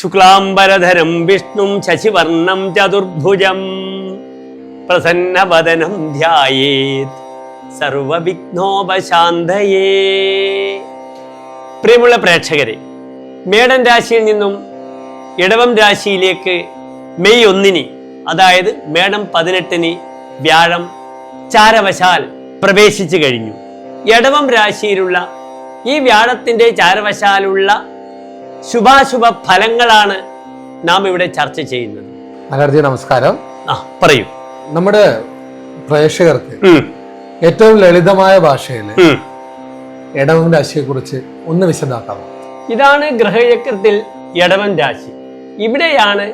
ശുക്ലാംബരധരം വിഷ്ണും ശശിവർണം ചതുർഭുജം പ്രസന്നവദനം ധ്യായേത് സർവവിഘ്നോപശാന്തയേ. പ്രിയമുള്ള പ്രേക്ഷകരെ, മേടൻ രാശിയിൽ നിന്നും ഇടവം രാശിയിലേക്ക് മെയ് 1 അതായത് മേടം 18 വ്യാഴം ചാരവശാൽ പ്രവേശിച്ചു കഴിഞ്ഞു. ഇടവം രാശിയിലുള്ള ഈ വ്യാഴത്തിന്റെ ചാരവശാലുള്ള ശുഭാശുഭ ഫലങ്ങളാണ് നാം ഇവിടെ ചർച്ച ചെയ്യുന്നത്. അലർജി നമസ്കാരം. പറയൂ. നമ്മുടെ പ്രേക്ഷകർക്ക് ഏറ്റവും ലളിതമായ ഭാഷയിൽ ഇടവം രാശിയെ കുറിച്ച് ഒന്ന് വിശദമാക്കാമോ? ഇതാണ് ഗ്രഹചക്രത്തിൽ ഇടവം രാശി. ഇവിടെയാണ്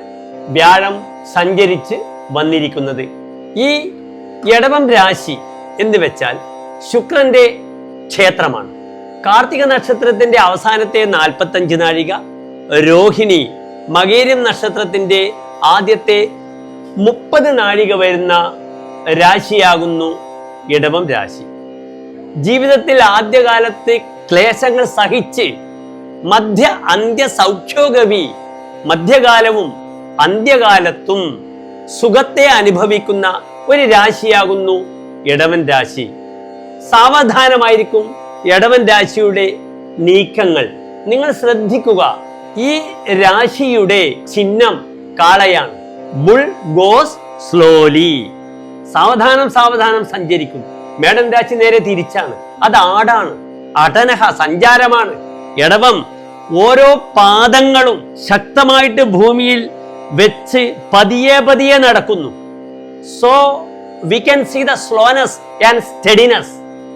വ്യാഴം സഞ്ചരിച്ച് വന്നിരിക്കുന്നത്. ഈ ഇടവം രാശി എന്ന് വെച്ചാൽ ശുക്രന്റെ ക്ഷേത്രമാണ്. കാർത്തിക നക്ഷത്രത്തിന്റെ അവസാനത്തെ 45 നാഴിക, രോഹിണി മകേരം നക്ഷത്രത്തിന്റെ ആദ്യത്തെ 30 നാഴിക വരുന്ന രാശിയാകുന്നു ഇടവം രാശി. ജീവിതത്തിൽ ആദ്യകാലത്ത് ക്ലേശങ്ങൾ സഹിച്ച് മധ്യ അന്ത്യ സൗഖ്യോഗവി മധ്യകാലവും അന്ത്യകാലത്തും സുഖത്തെ അനുഭവിക്കുന്ന ഒരു രാശിയാകുന്നു ഇടവൻ രാശി. സാവധാനമായിരിക്കും ഇടവൻ രാശിയുടെ നീക്കങ്ങൾ. നിങ്ങൾ ശ്രദ്ധിക്കുക, ഈ രാശിയുടെ ചിഹ്നം കാളയാണ്. Bull goes slowly. സാവധാനം സഞ്ചരിക്കും. മേടൻ രാശി നേരെ തിരിച്ചാണ്. അത് ആടാണ്, അടനഹ സഞ്ചാരമാണ്. ഇടവം ഓരോ പാദങ്ങളും ശക്തമായിട്ട് ഭൂമിയിൽ വെച്ച് പതിയെ നടക്കുന്നു. So we can see the slowness and steadiness.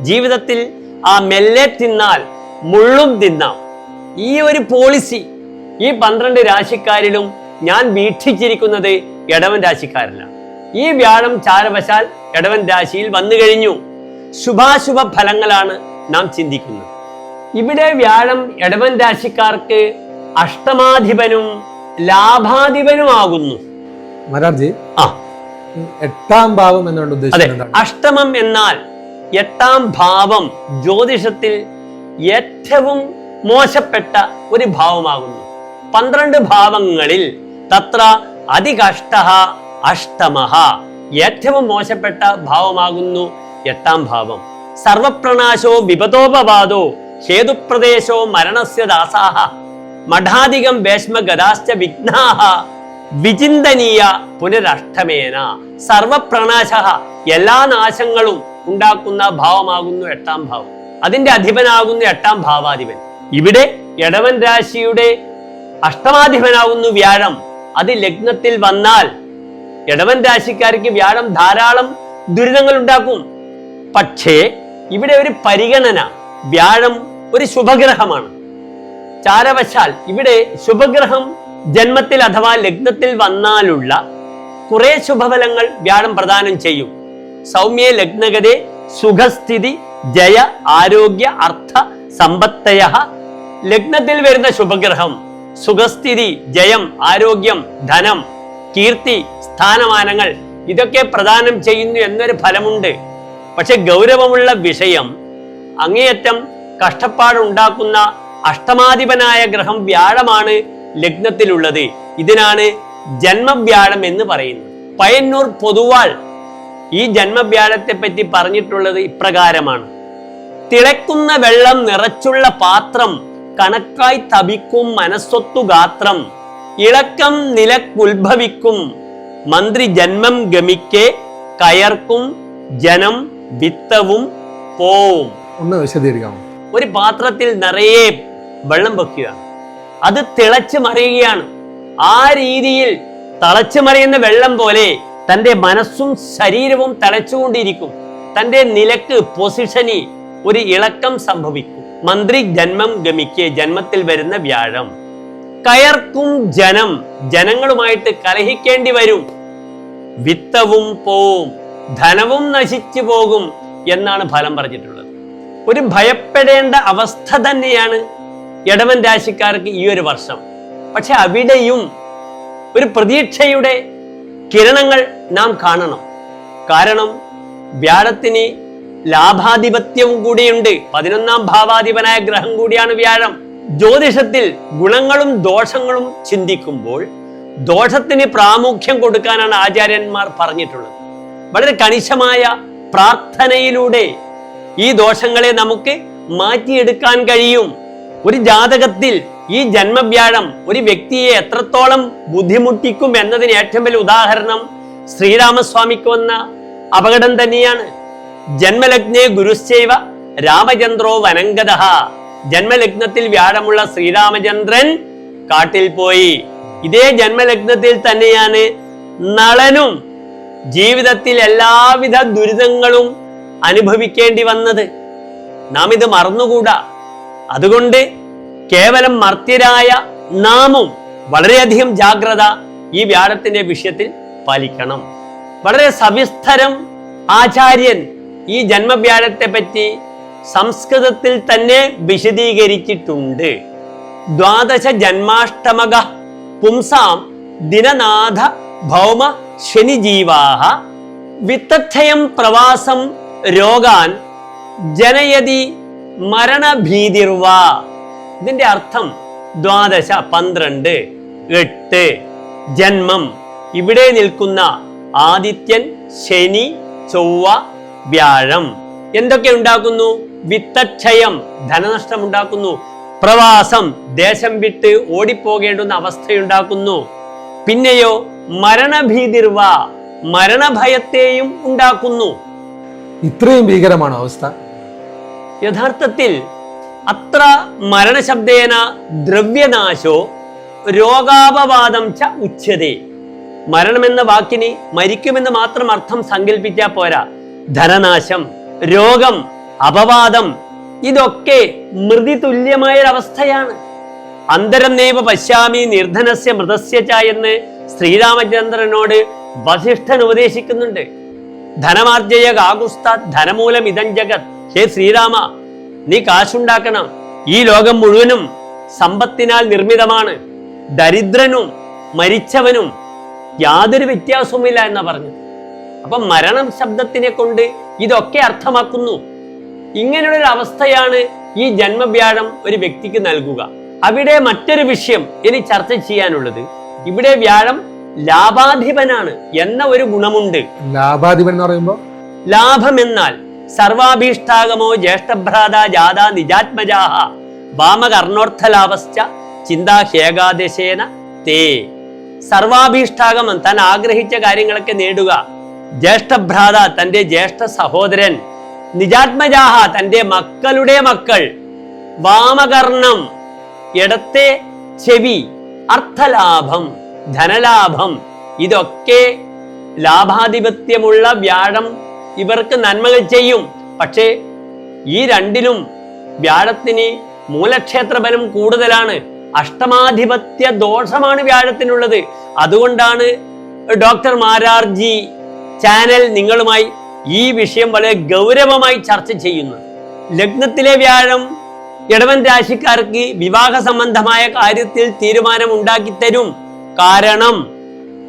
ജീവിതത്തിൽ ആ മെല്ലെ തിന്നാൽ മുള്ളും തിന്നാം. ഈ ഒരു പോളിസി ഈ 12 രാശിക്കാരിലും ഞാൻ വീക്ഷിച്ചിരിക്കുന്നത് ഇടവൻ രാശിക്കാരിലാണ്. ഈ വ്യാഴം ചാരവശാൽ ഇടവൻ രാശിയിൽ വന്നു കഴിഞ്ഞു. ശുഭാശുഭ ഫലങ്ങളാണ് നാം ചിന്തിക്കുന്നത്. ഇവിടെ വ്യാഴം ഇടവൻ രാശിക്കാർക്ക് അഷ്ടമാധിപനും ലാഭാധിപനുമാകുന്നു. എട്ടാം ഭാവം എന്നാണ് ഉദ്ദേശിക്കുന്നത്. അഷ്ടമം എന്നാൽ 8ാം ഭാവം ജ്യോതിഷത്തിൽ ഏറ്റവും മോശപ്പെട്ട ഒരു ഭാവമാകുന്നു. 12 ഭാവങ്ങളിൽ തത്ര അതികഷ്ടഃ അഷ്ടമഃ. ഏറ്റവും മോശപ്പെട്ട ഭാവമാകുന്നു 8ാം ഭാവം. സർവപ്രണാശോ വിപതോപവാദോ ഹേതുപ്രദേശോ മരണസ്യ ദാസാഹ മഠാധികം ഭേഷ്മ ഗദാശ്ച വിഘ്നാഹ വിചിന്തനീയ പുനരഷ്ടമേന. സർവപ്രണാശ, എല്ലാ നാശങ്ങളും ഉണ്ടാക്കുന്ന ഭാവമാകുന്നു 8ാം ഭാവം. അതിന്റെ അധിപനാകുന്നു 8ാം ഭാവാധിപൻ. ഇവിടെ ഇടവൻ രാശിയുടെ അഷ്ടമാധിപനാകുന്നു വ്യാഴം. അത് ലഗ്നത്തിൽ വന്നാൽ ഇടവൻ രാശിക്കാർക്ക് വ്യാഴം ധാരാളം ദുരിതങ്ങൾ ഉണ്ടാക്കും. പക്ഷേ ഇവിടെ ഒരു പരിഗണന, വ്യാഴം ഒരു ശുഭഗ്രഹമാണ്. ചാരവശാൽ ഇവിടെ ശുഭഗ്രഹം ജന്മത്തിൽ അഥവാ ലഗ്നത്തിൽ വന്നാലുള്ള കുറെ ശുഭഫലങ്ങൾ വ്യാഴം പ്രദാനം ചെയ്യും. സൗമ്യ ലഗ്നഗതേ സുഖസ്ഥിതി ജയ ആരോഗ്യ അർത്ഥ സമ്പത്തയ. ലഗ്നത്തിൽ വരുന്ന ശുഭഗ്രഹം സുഖസ്ഥിതി, ജയം, ആരോഗ്യം, ധനം, കീർത്തി, സ്ഥാനമാനങ്ങൾ ഇതൊക്കെ പ്രദാനം ചെയ്യുന്നു എന്നൊരു ഫലമുണ്ട്. പക്ഷെ ഗൗരവമുള്ള വിഷയം, അങ്ങേയറ്റം കഷ്ടപ്പാടുണ്ടാക്കുന്ന അഷ്ടമാധിപനായ ഗ്രഹം വ്യാഴമാണ് ലഗ്നത്തിലുള്ളത്. ഇതിനാണ് ജന്മവ്യാഴം എന്ന് പറയുന്നത്. പയ്യന്നൂർ പൊതുവാൾ ഈ ജന്മവ്യാഴത്തെ പറ്റി പറഞ്ഞിട്ടുള്ളത് ഇപ്രകാരമാണ്: തിളക്കുന്ന വെള്ളം നിറച്ചുള്ള പാത്രം കണക്കായി തപിക്കും മനസ്സൊത്തു ഗാത്രം ഇളക്കം നിലക്കുത്ഭവിക്കും മന്ത്രി ജന്മം ഗമിക്കെ കയർക്കും ജനം വിത്തവും പോവും. ഒന്ന് വിശദീകരിക്കാമോ? ഒരു പാത്രത്തിൽ നിറയെ വെള്ളം വെക്കുക, അത് തിളച്ചു മറിയുകയാണ്. ആ രീതിയിൽ തിളച്ചു മറിയുന്ന വെള്ളം പോലെ തൻ്റെ മനസ്സും ശരീരവും തിളച്ചുകൊണ്ടിരിക്കും. തൻ്റെ നിലക്ക്, പൊസിഷനി ഒരു ഇളക്കം സംഭവിക്കും. മന്ത്രി ജന്മം ഗമിക്ക്, ജന്മത്തിൽ വരുന്ന വ്യാഴം. കയർക്കും ജനം, ജനങ്ങളുമായിട്ട് കലഹിക്കേണ്ടി വരും. വിത്തവും പോവും, ധനവും നശിച്ചു പോകും എന്നാണ് ഫലം പറഞ്ഞിട്ടുള്ളത്. ഒരു ഭയപ്പെടേണ്ട അവസ്ഥ തന്നെയാണ് ഇടവൻ രാശിക്കാർക്ക് ഈ ഒരു വർഷം. പക്ഷെ അവിടെയും ഒരു പ്രതീക്ഷയുടെ കിരണങ്ങൾ നാം കാണണം. കാരണം വ്യാഴത്തിന് ലാഭാധിപത്യവും കൂടിയുണ്ട്. 11ാം ഭാവാധിപനായ ഗ്രഹം കൂടിയാണ് വ്യാഴം. ജ്യോതിഷത്തിൽ ഗുണങ്ങളും ദോഷങ്ങളും ചിന്തിക്കുമ്പോൾ ദോഷത്തിന് പ്രാമുഖ്യം കൊടുക്കാനാണ് ആചാര്യന്മാർ പറഞ്ഞിട്ടുള്ളത്. വളരെ കണിശമായ പ്രാർത്ഥനയിലൂടെ ഈ ദോഷങ്ങളെ നമുക്ക് മാറ്റിയെടുക്കാൻ കഴിയും. ഒരു ജാതകത്തിൽ ഈ ജന്മവ്യാഴം ഒരു വ്യക്തിയെ എത്രത്തോളം ബുദ്ധിമുട്ടിക്കും എന്നതിന് ഏറ്റവും വലിയ ഉദാഹരണം ശ്രീരാമസ്വാമിക്ക് വന്ന അപകടം തന്നെയാണ്. ജന്മലഗ്നേ ഗുരുശ്ചൈവ രാമചന്ദ്രോ വനംഗതഃ. ജന്മലഗ്നത്തിൽ വ്യാഴമുള്ള ശ്രീരാമചന്ദ്രൻ കാട്ടിൽ പോയി. ഇതേ ജന്മലഗ്നത്തിൽ തന്നെയാണ് നളനും ജീവിതത്തിൽ എല്ലാവിധ ദുരിതങ്ങളും അനുഭവിക്കേണ്ടി വന്നത്. നാം ഇത് മറന്നുകൂടാ. അതുകൊണ്ട് കേവലം മർത്യരായ നാമും വളരെയധികം ജാഗ്രത ഈ വ്യാഴത്തിന്റെ വിഷയത്തിൽ പാലിക്കണം. വളരെ സവിസ്തരം ആചാര്യൻ ഈ ജന്മവ്യാഴത്തെ പറ്റി സംസ്കൃതത്തിൽ തന്നെ വിശദീകരിച്ചിട്ടുണ്ട്. ദ്വാദശ ജന്മാഷ്ടമക പുംസാം ദിനനാഥ ഭൗമ ശനിജീവാഹ വിത്തക്ഷയം പ്രവാസം രോഗാൻ ജനയതി മരണഭീതിർവാ. ഇതിന്റെ അർത്ഥം ദ്വാദശ 12, 8 ജന്മം. ഇവിടെ നിൽക്കുന്ന ആദിത്യൻ, ശനി, ചൊവ്വ, വ്യാഴം എന്തൊക്കെ ഉണ്ടാക്കുന്നു? വിത്തക്ഷയം, ധനനഷ്ടം ഉണ്ടാക്കുന്നു. പ്രവാസം, ദേശം വിട്ട് ഓടിപ്പോകേണ്ടുന്ന അവസ്ഥയുണ്ടാക്കുന്നു. പിന്നെയോ മരണഭീതിർവ, മരണഭയത്തെയും ഉണ്ടാക്കുന്നു. ഇത്രയും ഭീകരമാണ് അവസ്ഥ. യഥാർത്ഥത്തിൽ അത്ര മരണശബ്ദേന ദ്രവ്യനാശോ രോഗാപവാദം ച ഉച്യതേ. മരണമെന്ന വാക്കിന് മരിക്കുമെന്ന് മാത്രം അർത്ഥം സങ്കല്പിച്ചാൽ പോരാ. ധനനാശം, രോഗം, അപവാദം ഇതൊക്കെ മൃതി തുല്യമായൊരവസ്ഥയാണ്. അന്തരം നൈവ പശ്യാമി നിർധനസ്യ മൃതസ്യ ച എന്ന് ശ്രീരാമചന്ദ്രനോട് വസിഷ്ഠൻ ഉപദേശിക്കുന്നുണ്ട്. ധനമാർജയ കാകുസ്ത ധനമൂലം ഇതം ജഗത്. ഹേ ശ്രീരാമ, നീ കാശുണ്ടാക്കണം. ഈ ലോകം മുഴുവനും സമ്പത്തിനാൽ നിർമ്മിതമാണ്. ദരിദ്രനും മരിച്ചവനും യാതൊരു വ്യത്യാസവുമില്ല എന്നാ പറഞ്ഞത്. അപ്പൊ മരണം ശബ്ദത്തിനെ കൊണ്ട് ഇതൊക്കെ അർത്ഥമാക്കുന്നു. ഇങ്ങനെയുള്ളൊരു അവസ്ഥയാണ് ഈ ജന്മവ്യാഴം ഒരു വ്യക്തിക്ക് നൽകുക. അവിടെ മറ്റൊരു വിഷയം ഇനി ചർച്ച ചെയ്യാനുള്ളത്, ഇവിടെ വ്യാഴം ലാഭാധിപനാണ് എന്ന ഒരു ഗുണമുണ്ട്. ലാഭാധിപൻ എന്ന് പറയുമ്പോൾ ലാഭം എന്നാൽ സർവാഭീഷ്ടാഗമോ ജ്യേഷ്ഠഭ്രാത ജാതാ നിജാത്മജാഹ വാമകർണോർത്ഥലാഭശ്ച ചിന്താ ഹേകാദശേന തേ. സർവാഭീഷ്ടാഗമം, താൻ ആഗ്രഹിച്ച കാര്യങ്ങളൊക്കെ നേടുക. ജ്യേഷ്ഠഭ്രാത, തന്റെ ജ്യേഷ്ഠ സഹോദരൻ. നിജാത്മജാഹ, തന്റെ മക്കളുടെ മക്കൾ. വാമകർണം, ഇടത്തെ ചെവി. അർത്ഥലാഭം, ധനലാഭം. ഇതൊക്കെ ലാഭാധിപത്യമുള്ള വ്യാഴം ഇവർക്ക് നന്മകൾ ചെയ്യും. പക്ഷേ ഈ രണ്ടിലും വ്യാഴത്തിന് മൂലക്ഷേത്ര ബലം കൂടുതലാണ്. അഷ്ടമാധിപത്യ ദോഷമാണ് വ്യാഴത്തിനുള്ളത്. അതുകൊണ്ടാണ് ഡോക്ടർ മാരാർജി ചാനൽ നിങ്ങളുമായി ഈ വിഷയം വളരെ ഗൗരവമായി ചർച്ച ചെയ്യുന്നത്. ലഗ്നത്തിലെ വ്യാഴം ഇടവൻ രാശിക്കാർക്ക് വിവാഹ സംബന്ധമായ കാര്യത്തിൽ തീരുമാനം ഉണ്ടാക്കി തരും. കാരണം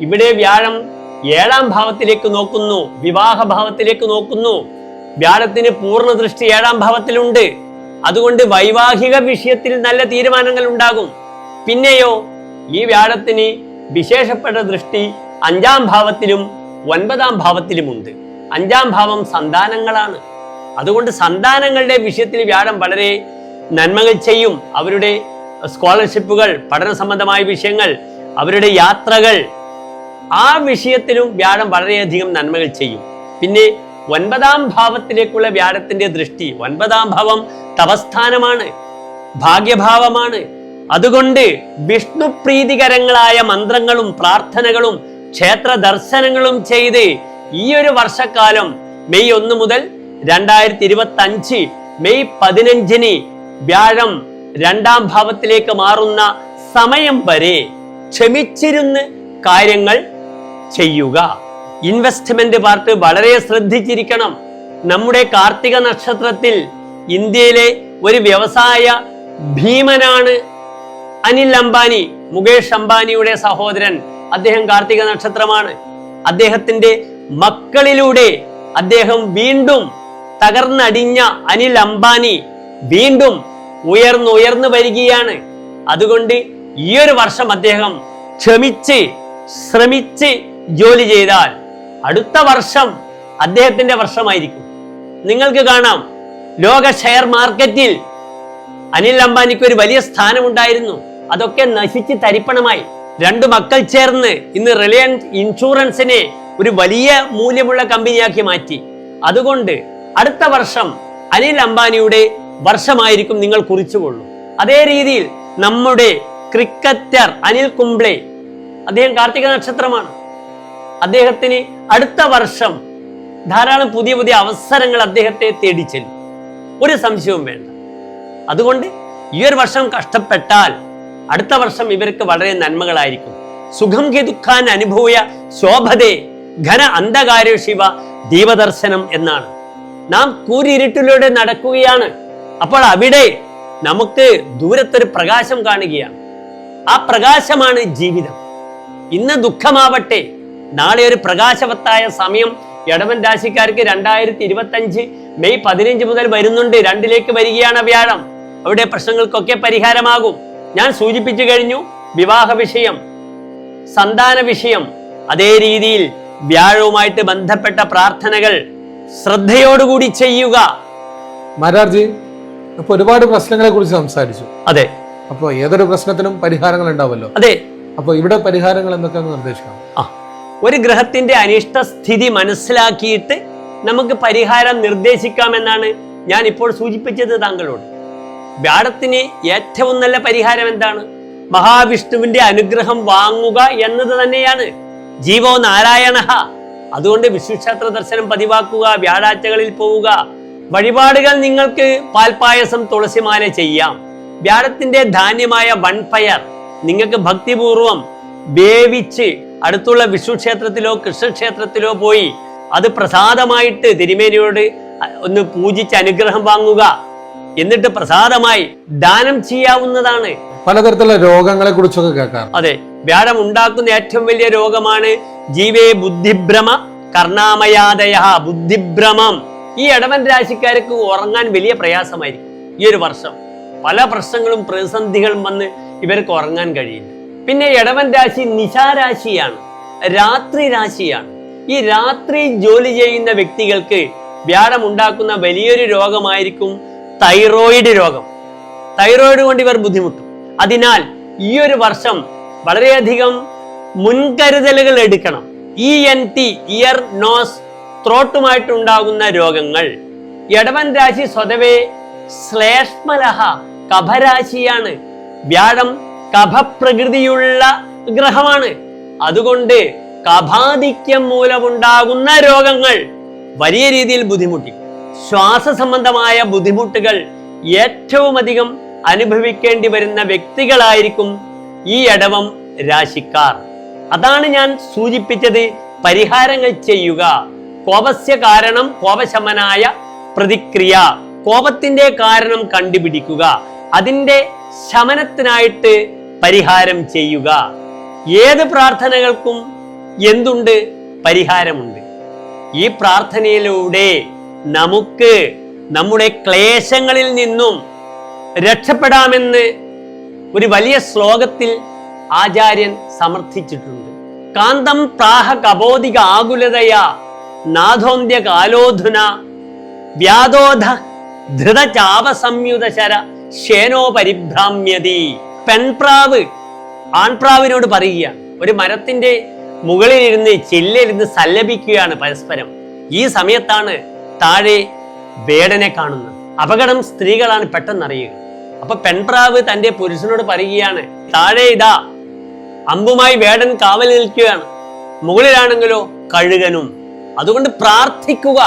ഇവിടെ വ്യാഴം 7ാം ഭാവത്തിലേക്ക് നോക്കുന്നു, വിവാഹ ഭാവത്തിലേക്ക് നോക്കുന്നു. വ്യാഴത്തിന് പൂർണ്ണ ദൃഷ്ടി 7ാം ഭാവത്തിലുണ്ട്. അതുകൊണ്ട് വൈവാഹിക വിഷയത്തിൽ നല്ല തീരുമാനങ്ങൾ ഉണ്ടാകും. പിന്നെയോ ഈ വ്യാഴത്തിന് വിശേഷപ്പെട്ട ദൃഷ്ടി 5ാം ഭാവത്തിലും 9ാം ഭാവത്തിലുമുണ്ട്. 5ാം ഭാവം സന്താനങ്ങളാണ്. അതുകൊണ്ട് സന്താനങ്ങളുടെ വിഷയത്തിൽ വ്യാഴം വളരെ നന്മകൾ ചെയ്യും. അവരുടെ സ്കോളർഷിപ്പുകൾ, പഠന സംബന്ധമായ വിഷയങ്ങൾ, അവരുടെ യാത്രകൾ, ആ വിഷയത്തിലും വ്യാഴം വളരെയധികം നന്മകൾ ചെയ്യും. പിന്നെ 9ാം ഭാവത്തിലേക്കുള്ള വ്യാഴത്തിന്റെ ദൃഷ്ടി, 9ാം ഭാവം തപസ്ഥാനമാണ്, ഭാഗ്യഭാവമാണ്. അതുകൊണ്ട് വിഷ്ണു പ്രീതികരങ്ങളായ മന്ത്രങ്ങളും പ്രാർത്ഥനകളും ക്ഷേത്ര ദർശനങ്ങളും ചെയ്ത് ഈ ഒരു വർഷക്കാലം മെയ് 1 മുതൽ 2025 മെയ് 15 വ്യാഴം 2ാം ഭാവത്തിലേക്ക് മാറുന്ന സമയം വരെ ക്ഷമിച്ചിരുന്ന് കാര്യങ്ങൾ ചെയ്യുക. ഇൻവെസ്റ്റ്മെന്റ് പാർട്ട് വളരെ ശ്രദ്ധിച്ചിരിക്കണം. നമ്മുടെ കാർത്തിക നക്ഷത്രത്തിൽ ഇന്ത്യയിലെ ഒരു വ്യവസായ ഭീമനാണ് അനിൽ അംബാനി, മുകേഷ് അംബാനിയുടെ സഹോദരൻ. അദ്ദേഹം കാർത്തിക നക്ഷത്രമാണ്. അദ്ദേഹത്തിന്റെ മക്കളിലൂടെ അദ്ദേഹം വീണ്ടും തകർന്നടിഞ്ഞ അനിൽ അംബാനി വീണ്ടും ഉയർന്നു വരികയാണ്. അതുകൊണ്ട് ഈ ഒരു വർഷം അദ്ദേഹം ക്ഷമിച്ച് ശ്രമിച്ച് ജോലി ചെയ്താൽ അടുത്ത വർഷം അദ്ദേഹത്തിന്റെ വർഷമായിരിക്കും. നിങ്ങൾക്ക് കാണാം, ലോക ഷെയർ മാർക്കറ്റിൽ അനിൽ അംബാനിക്ക് ഒരു വലിയ സ്ഥാനമുണ്ടായിരുന്നു. അതൊക്കെ നശിച്ച് തരിപ്പണമായി. 2 മക്കൾ ചേർന്ന് ഇന്ന് റിലയൻസ് ഇൻഷുറൻസിനെ ഒരു വലിയ മൂല്യമുള്ള കമ്പനിയാക്കി മാറ്റി. അതുകൊണ്ട് അടുത്ത വർഷം അനിൽ അംബാനിയുടെ വർഷമായിരിക്കും നിങ്ങൾ കുറിച്ചുകൊള്ളൂ. അതേ രീതിയിൽ നമ്മുടെ ക്രിക്കറ്റർ അനിൽ കുംബ്ലെ, അദ്ദേഹം കാർത്തിക നക്ഷത്രമാണ്. അദ്ദേഹത്തിന് അടുത്ത വർഷം ധാരാളം പുതിയ അവസരങ്ങൾ അദ്ദേഹത്തെ തേടിച്ചെല്ലും, ഒരു സംശയവും വേണ്ട. അതുകൊണ്ട് ഈ ഒരു വർഷം കഷ്ടപ്പെട്ടാൽ അടുത്ത വർഷം ഇവർക്ക് വളരെ നന്മകളായിരിക്കും. സുഖം ഹി ദുഃഖാൻ അനുഭൂയ ശോഭതേ ഘന അന്ധകാര ശിവ ദീപദർശനം എന്നാണ്. നാം കൂരിരുട്ടിലൂടെ നടക്കുകയാണ്. അപ്പോൾ അവിടെ നമുക്ക് ദൂരത്തൊരു പ്രകാശം കാണുകയാണ്. ആ പ്രകാശമാണ് ജീവിതം. ഇന്ന് ദുഃഖമാവട്ടെ, നാളെ ഒരു പ്രകാശവത്തായ സമയം ഇടവൻ രാശിക്കാർക്ക് 2025 മെയ് 15 മുതൽ വരുന്നുണ്ട്. 2ലേക്ക് വരികയാണ് വ്യാഴം. അവിടെ പ്രശ്നങ്ങൾക്കൊക്കെ പരിഹാരമാകും. ഞാൻ സൂചിപ്പിച്ചു കഴിഞ്ഞു, വിവാഹ വിഷയം, സന്താന വിഷയം. അതേ രീതിയിൽ വ്യാഴവുമായിട്ട് ബന്ധപ്പെട്ട പ്രാർത്ഥനകൾ ശ്രദ്ധയോടുകൂടി ചെയ്യുക. മാരാർജി, ഇപ്പൊ ഒരുപാട് പ്രശ്നങ്ങളെ കുറിച്ച് സംസാരിച്ചു. അതെ. അപ്പൊ ഏതൊരു പ്രശ്നത്തിനും പരിഹാരങ്ങൾ ഉണ്ടാവുമല്ലോ. അതെ. അപ്പൊ ഇവിടെ പരിഹാരങ്ങൾ എന്തൊക്കെയാണെന്ന് നിർദ്ദേശിക്കാം. ഒരു ഗ്രഹത്തിന്റെ അനിഷ്ട സ്ഥിതി മനസ്സിലാക്കിയിട്ട് നമുക്ക് പരിഹാരം നിർദ്ദേശിക്കാമെന്നാണ് ഞാൻ ഇപ്പോൾ സൂചിപ്പിച്ചത് താങ്കളോട്. വ്യാഴത്തിന് ഏറ്റവും നല്ല പരിഹാരം എന്താണ്? മഹാവിഷ്ണുവിന്റെ അനുഗ്രഹം വാങ്ങുക എന്നത് തന്നെയാണ്. ജീവോ നാരായണ. അതുകൊണ്ട് വിഷ്ണുക്ഷേത്ര ദർശനം പതിവാക്കുക, വ്യാഴാഴ്ചകളിൽ പോവുക. വഴിപാടുകൾ നിങ്ങൾക്ക് പാൽപായസം, തുളസിമാല ചെയ്യാം. വ്യാഴത്തിന്റെ ധാന്യമായ വൺപയർ നിങ്ങൾക്ക് ഭക്തിപൂർവം വേവിച്ച് അടുത്തുള്ള വിഷ്ണു ക്ഷേത്രത്തിലോ കൃഷ്ണക്ഷേത്രത്തിലോ പോയി അത് പ്രസാദമായിട്ട് തിരുമേനിയോട് ഒന്ന് പൂജിച്ച് അനുഗ്രഹം വാങ്ങുക. എന്നിട്ട് പ്രസാദമായി ദാനം ചെയ്യാവുന്നതാണ്. പലതരത്തിലുള്ള രോഗങ്ങളെ കുറിച്ചൊക്കെ കേൾക്കാം. അതെ, വ്യാഴം ഉണ്ടാക്കുന്ന ഏറ്റവും വലിയ രോഗമാണ് ജീവേ ബുദ്ധിഭ്രമ കർണാമയാദയ. ബുദ്ധിഭ്രമം. ഈ ഇടവൻ രാശിക്കാർക്ക് ഉറങ്ങാൻ വലിയ പ്രയാസമായിരിക്കും. ഈ ഒരു വർഷം പല പ്രശ്നങ്ങളും പ്രതിസന്ധികളും വന്ന് ഇവർക്ക് ഉറങ്ങാൻ കഴിയില്ല. പിന്നെ ഇടവൻ രാശി നിശാരാശിയാണ്, രാത്രി രാശിയാണ്. ഈ രാത്രി ജോലി ചെയ്യുന്ന വ്യക്തികൾക്ക് വ്യാഴം ഉണ്ടാക്കുന്ന വലിയൊരു രോഗമായിരിക്കും തൈറോയിഡ് രോഗം. തൈറോയിഡ് കൊണ്ട് ഇവർ ബുദ്ധിമുട്ടും. അതിനാൽ ഈ ഒരു വർഷം വളരെയധികം മുൻകരുതലുകൾ എടുക്കണം. ENT, ഇയർ, നോസ്, ത്രോട്ടുമായിട്ടുണ്ടാകുന്ന രോഗങ്ങൾ. ഇടവൻ രാശി സ്വതവേ ശ്ലേഷ്മലഹ, കഫരാശിയാണ്. വ്യാഴം കഫപ്രകൃതിയുള്ള ഗ്രഹമാണ്. അതുകൊണ്ട് കഫാധിക്യം മൂലമുണ്ടാകുന്ന രോഗങ്ങൾ വലിയ രീതിയിൽ ബുദ്ധിമുട്ടി. ശ്വാസ സംബന്ധമായ ബുദ്ധിമുട്ടുകൾ ഏറ്റവും അധികം അനുഭവിക്കേണ്ടി വരുന്ന വ്യക്തികളായിരിക്കും ഈ ഇടവം രാശിക്കാർ. അതാണ് ഞാൻ സൂചിപ്പിച്ചത്. പരിഹാരങ്ങൾ ചെയ്യുക. കോപസ്യ കാരണം കോപശമനായ പ്രതിക്രിയ. കോപത്തിന്റെ കാരണം കണ്ടുപിടിക്കുക, അതിന്റെ ശമനത്തിനായിട്ട് പരിഹാരം ചെയ്യുക. ഏത് പ്രാർത്ഥനകൾക്കും എന്തുണ്ട്? പരിഹാരമുണ്ട്. ഈ പ്രാർത്ഥനയിലൂടെ നമുക്ക് നമ്മുടെ ക്ലേശങ്ങളിൽ നിന്നും രക്ഷപ്പെടാമെന്ന് ഒരു വലിയ ശ്ലോകത്തിൽ ആചാര്യൻ സമർത്ഥിച്ചിട്ടുണ്ട്. കാന്തം പ്രാഹ കബോധിക ആകുലതയാ നാഥോന്ത്യ കാലോധുന വ്യാധോധ ധൃതചാപ സംയുതശര ശേനോ പരിഭ്രാമ്യതി. പെൺപ്രാവ് ആൺപ്രാവിനോട് പറയുകയാണ്. ഒരു മരത്തിന്റെ മുകളിലിരുന്ന് ചില്ലിരുന്ന് സല്ലപിക്കുകയാണ് പരസ്പരം. ഈ സമയത്താണ് താഴെ വേടനെ കാണുന്നത്. അപകടം സ്ത്രീകളാണ് പെട്ടെന്നറിയുക. അപ്പൊ പെൺപ്രാവ് തന്റെ പുരുഷനോട് പറയുകയാണ്, താഴെ ഇതാ അമ്പുമായി വേടൻ കാവൽ നിൽക്കുകയാണ്, മുകളിലാണെങ്കിലോ കഴുകനും. അതുകൊണ്ട് പ്രാർത്ഥിക്കുക.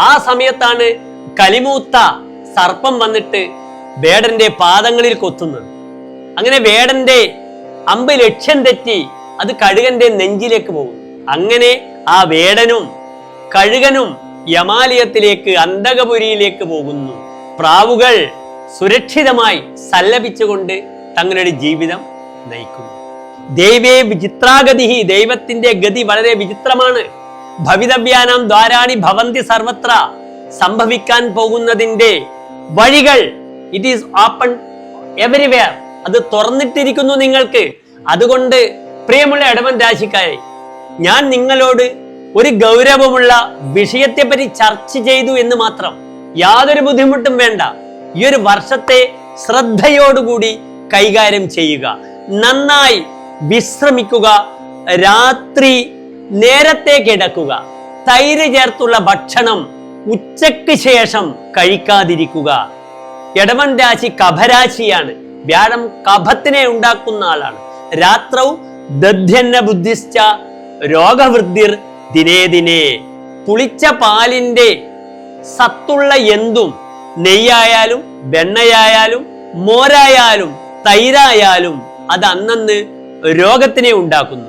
ആ സമയത്താണ് കലിമൂത്ത സർപ്പം വന്നിട്ട് വേടന്റെ പാദങ്ങളിൽ കൊത്തുന്നത്. അങ്ങനെ വേടന്റെ അമ്പ് ലക്ഷ്യം തെറ്റി അത് കഴുകന്റെ നെഞ്ചിലേക്ക് പോകും. അങ്ങനെ ആ വേടനും കഴുകനും യമാലയത്തിലേക്ക്, അന്തകപുരിയിലേക്ക് പോകുന്നു. പ്രാവുകൾ സുരക്ഷിതമായി സല്ലപിച്ചുകൊണ്ട് തങ്ങളുടെ ജീവിതം നയിക്കുന്നു. ദൈവേ വിചിത്രാഗതി. ദൈവത്തിന്റെ ഗതി വളരെ വിചിത്രമാണ്. ഭവിതവ്യാനാം ദ്വാരാണി ഭവന്തി സർവത്ര. സംഭവിക്കാൻ പോകുന്നതിന്റെ വഴികൾ ഇറ്റ് ഈസ് ഓപ്പൺ എവരിവെയർ. അത് തുറന്നിട്ടിരിക്കുന്നു നിങ്ങൾക്ക്. അതുകൊണ്ട് പ്രിയമുള്ള ഇടവൻ രാശിക്കാരെ, ഞാൻ നിങ്ങളോട് ഒരു ഗൗരവമുള്ള വിഷയത്തെപ്പറ്റി ചർച്ച ചെയ്തു എന്ന് മാത്രം. യാതൊരു ബുദ്ധിമുട്ടും വേണ്ട. ഈ ഒരു വർഷത്തെ ശ്രദ്ധയോടുകൂടി കൈകാര്യം ചെയ്യുക. നന്നായി വിശ്രമിക്കുക. രാത്രി നേരത്തെ കിടക്കുക. തൈര് ചേർത്തുള്ള ഭക്ഷണം ഉച്ചയ്ക്ക് ശേഷം കഴിക്കാതിരിക്കുക. ഇടവൻ രാശി കഫരാശിയാണ്. വ്യാഴം കഫത്തിനെ ഉണ്ടാക്കുന്ന ആളാണ്. രാത്രവും ദധ്യന്ന ബുദ്ധിശ്ച രോഗവൃദ്ധിർ ദിനേ ദിനേ. പുളിച്ച പാലിന്റെ സത്തുള്ള എന്തും, നെയ്യായാലും വെണ്ണയായാലും മോരായാലും തൈരായാലും അത് അന്നന്ന് രോഗത്തിനെ ഉണ്ടാക്കുന്നു.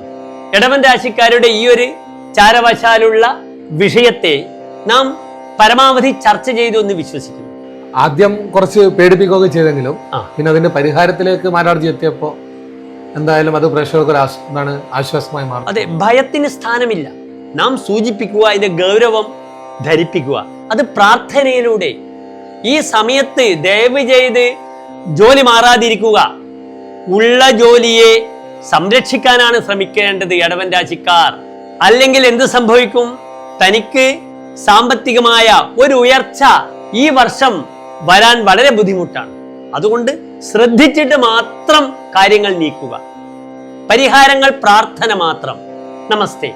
ഇടവൻ രാശിക്കാരുടെ ഈ ഒരു ചാരവശാലുള്ള വിഷയത്തെ നാം പരമാവധി ചർച്ച ചെയ്തു എന്ന് വിശ്വസിക്കുന്നു. ആദ്യം കുറച്ച് പേടിപ്പിക്കുകയൊക്കെ ചെയ്തെങ്കിലും പിന്നെ അതിന്റെ പരിഹാരത്തിലേക്ക് മാരാർജി എത്തിയപ്പോൾ എന്തായാലും അത് പ്രേക്ഷകർക്ക് ആശ്വാസമായി മാറും. അതെ, ഭയത്തിന് സ്ഥാനമില്ല. നാം സൂചിപ്പിക്കുക, അതിന്റെ ഗൗരവം ധരിപ്പിക്കുക. അത് പ്രാർത്ഥനയിലൂടെ. ഈ സമയത്ത് ദയവ് ചെയ്ത് ജോലി മാറാതിരിക്കുക. ഉള്ള ജോലിയെ സംരക്ഷിക്കാനാണ് ശ്രമിക്കേണ്ടത് ഇടവൻ രാശിക്കാർ. അല്ലെങ്കിൽ എന്ത് സംഭവിക്കും? തനിക്ക് സാമ്പത്തികമായ ഒരു ഉയർച്ച ഈ വർഷം വരാൻ വളരെ ബുദ്ധിമുട്ടാണ്. അതുകൊണ്ട് ശ്രദ്ധിച്ചിട്ട് മാത്രം കാര്യങ്ങൾ നീക്കുക. പരിഹാരങ്ങൾ പ്രാർത്ഥന മാത്രം. നമസ്തേ.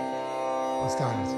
നമസ്കാരം.